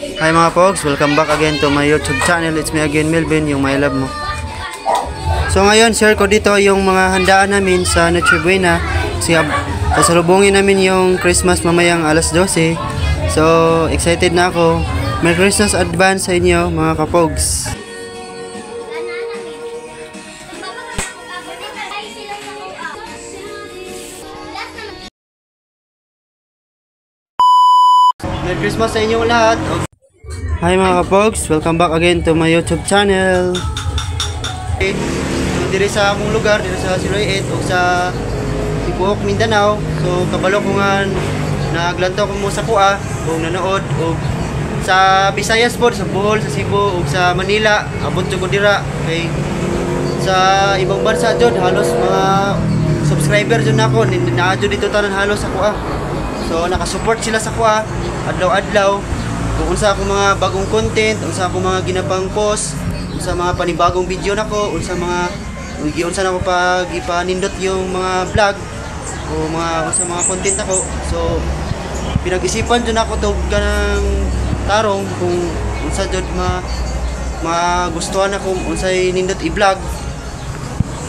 Hi mga pogs, welcome back again to my YouTube channel. It's me again, Melvin, yung my love mo. So ngayon, share ko dito yung mga handaan namin sa Noche Buena. Sasalubungin namin yung Christmas mamayang alas 12. So, excited na ako. Merry Christmas advance sa inyo mga kapogs. Merry Christmas sa inyong lahat. Hi mga kapogs, welcome back again to my YouTube channel. Okay, so diri sa among lugar, diri sa Siloy 8 o sa Tibuok, Mindanao. So kabalo ko nga naglantaw ko mo sa kuha o nanood o sa Visayas po, sa Bohol, sa Cebu o sa Manila. Abot ko dira kay sa ibang bansa jud halos mga subscriber jud nako naadyo dito tanan halos sa kuha. So nakasupport sila sa kuha adlaw-adlaw. Kung unsa ako mga bagong content, unsa ako mga ginapang post, unsa mga panibagong video nako, unsa nako pag ipanindot yung mga vlog o unsa mga content ako. So pinag-isipan jud nako tug kanang tarong kung unsa jud magustuhan ako unsay nindot i-vlog.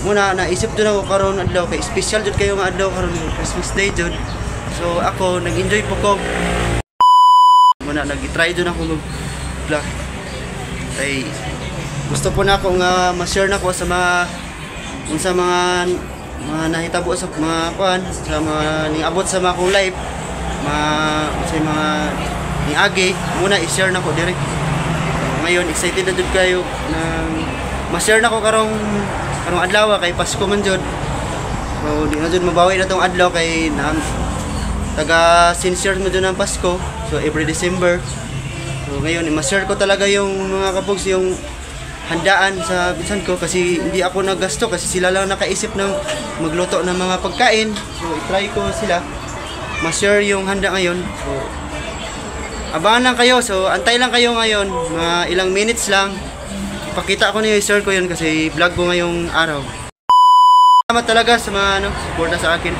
Muna naisip jud ako karon adlaw kay special jud kayo nga adlaw karon Christmas Day jud. So ako nag-enjoy po ko. Muna nag-try doon ako mag-vlog. Ay gusto po na ako nga ma-share na ko sa mga nahitabo sa mga kuan, sa mga niabot sa mga kong live, sa mga niagi, muna i-share na ko direct. Ngayon excited na jud kayo na ma-share na ko karong adlaw kay Pasko man jud. So di na jud mabawi na tong adlaw kay taga sincere mo dyan ng Pasko. So every December. So ngayon i-share ko talaga yung mga kapogs yung handaan sa pinsan ko kasi hindi ako naggasto kasi sila lang nakaisip ng magluto ng mga pagkain. So i-try ko sila ma-share yung handa ngayon. So abangan lang kayo. So antay lang kayo ngayon. Mga ilang minutes lang. Ipakita ko niyo i-share ko yun kasi vlog ko ngayong araw. Salamat talaga sa mga suporta sa akin.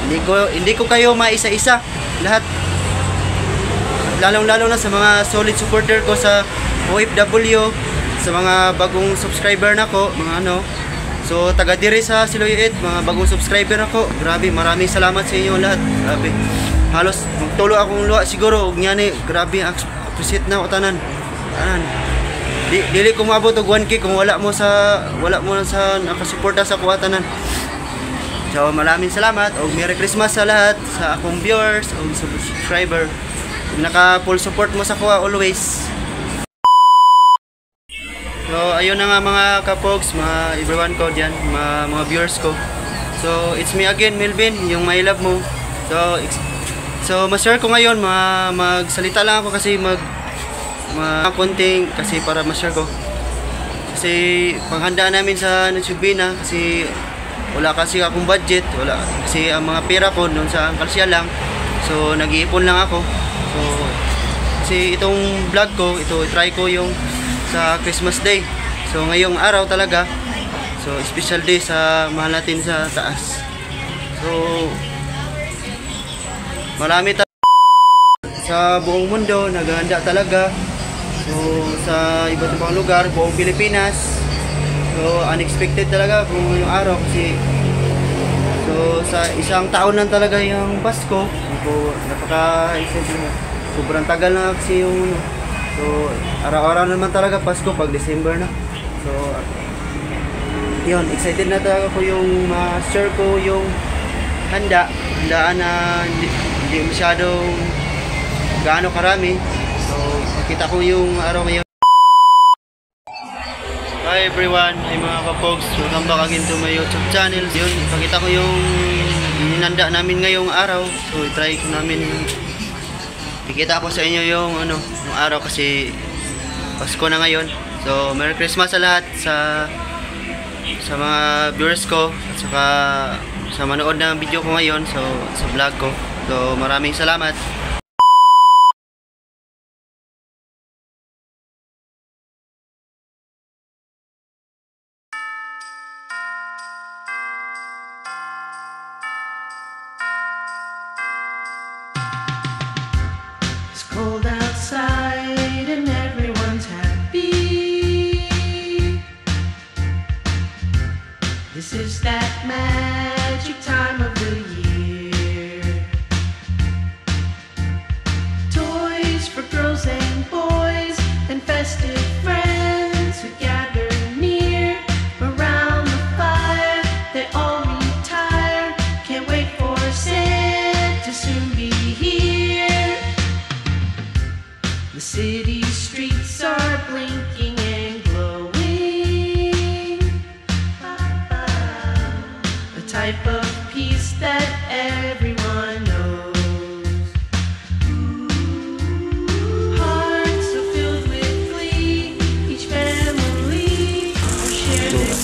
Hindi ko kayo maisa-isa lahat. Lalong-lalo na sa mga solid supporter ko sa OFW, sa mga bagong subscriber nako, So taga diri sa Siloy 8, mga bagong subscriber nako. Grabe, maraming salamat sa inyo lahat. Grabe. Halos magtulo akong luwa siguro ug nyani. Grabe, appreciate na ko tanan. Dili ko maabot og 1K kung wala mo sa nakasuporta sa kuha tanan. So maraming salamat o Merry Christmas sa lahat sa akong viewers o subscriber. Naka full support mo sa kuha always. So ayun na nga mga kapogs, mga everyone ko diyan, mga viewers ko. So it's me again, Melvin, yung my love mo. So ma-share ko ngayon, magsalita lang ako kasi konting kasi para ma-share ko. Kasi panghandaan namin sa Noche Buena kasi wala kasi akong budget, wala kasi ang mga pera ko doon sa Angkalsya lang. So nag-iipon lang ako. So kasi itong vlog ko, try ko yung sa Christmas Day. So ngayong araw talaga. So special day sa mahal natin sa taas. So marami sa buong mundo naghahanda talaga. So sa iba't ibang lugar, buong Pilipinas. So unexpected talaga kung yung araw kasi sa isang taon lang talaga yung Pasko. Sobrang tagal na kasi yung araw-araw naman talaga Pasko pag December na. So yun, excited na talaga ko yung ma-share ko yung handaan na hindi masyadong gaano karami. So makita ko yung araw ngayon. Hi everyone, hi mga kapogs, welcome back again to my YouTube channel. Yun, ipakita ko yung inanda namin ngayong araw. So i-try ko namin ikita ko sa inyo yung araw kasi Pasko na ngayon. So Merry Christmas sa lahat sa mga viewers ko at saka sa manood ng video ko ngayon sa vlog ko. So maraming salamat. Cold outside. that magic time of the year. Toys for girls and boys and festive friends who gather near around the fire. They all retire, can't wait for Santa to soon be here. The city streets are blinking and glowing, a type of peace that everyone knows. Hearts are filled with glee, each family will share their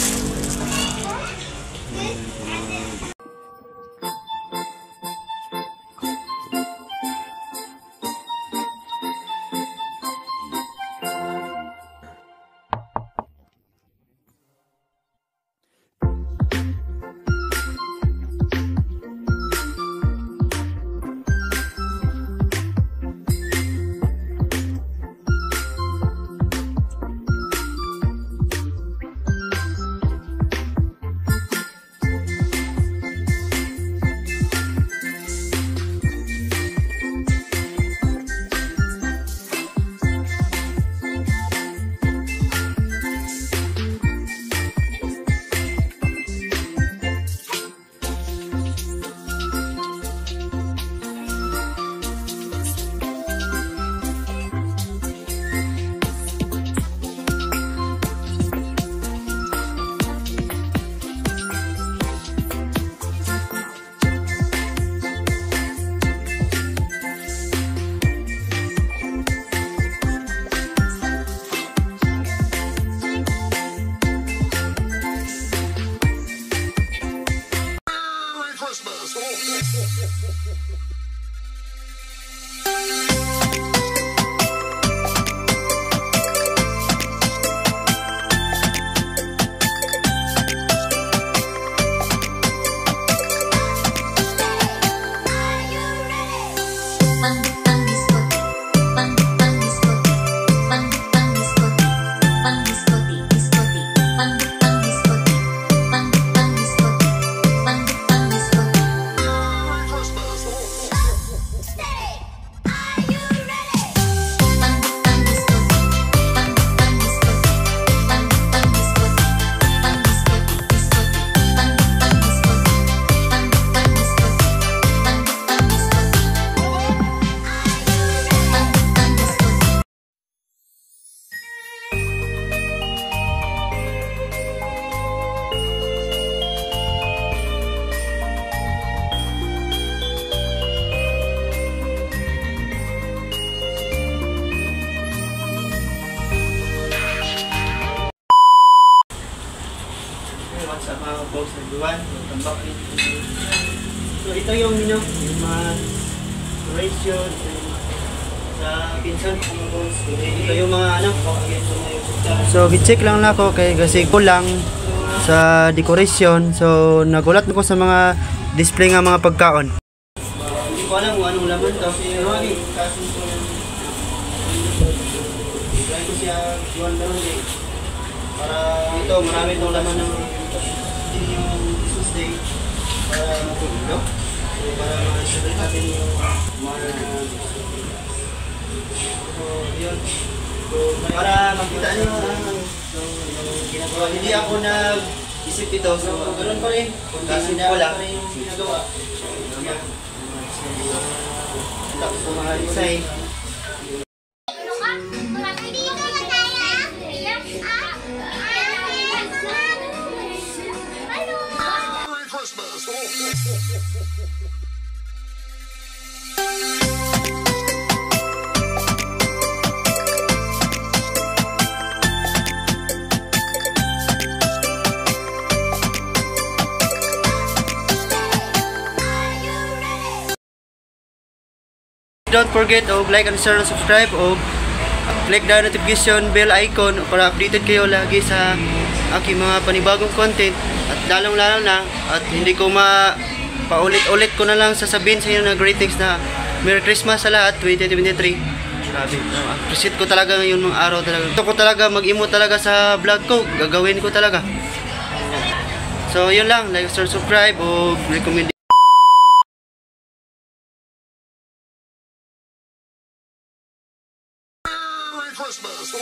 What's up mga boss everyone? Welcome back to So ito yung mga ration sa pinsan ko mga boss. Ito yung mga So gi-check lang na ako kay kasi kulang sa decoration. So nagulat ako sa mga display nga mga pagkaon. Hindi ko alam kung anong laman to. Pero kasi try ko siya buwan lang para ito marami itong laman ng yung Jesus Day para matulog, para ma-celebrate natin yung mga so yun, so para makita nyo yung ginagawa. Hindi ako nag-isip ito, so ganoon pa rin kasi wala yung ginagawa. Tapos sa mga design don't forget to like and share and subscribe o click the notification bell icon para updated kayo lagi sa aking mga panibagong content at lalong-lalo na at hindi ko paulit-ulit ko na lang sasabihin sa inyo na greetings na Merry Christmas sa lahat 2023. Grabe, appreciate ko talaga ngayon mga araw talaga. Gusto ko talaga mag-emo talaga sa vlog ko, gagawin ko talaga. So So yun lang, like, share, subscribe o recommend. Merry Christmas!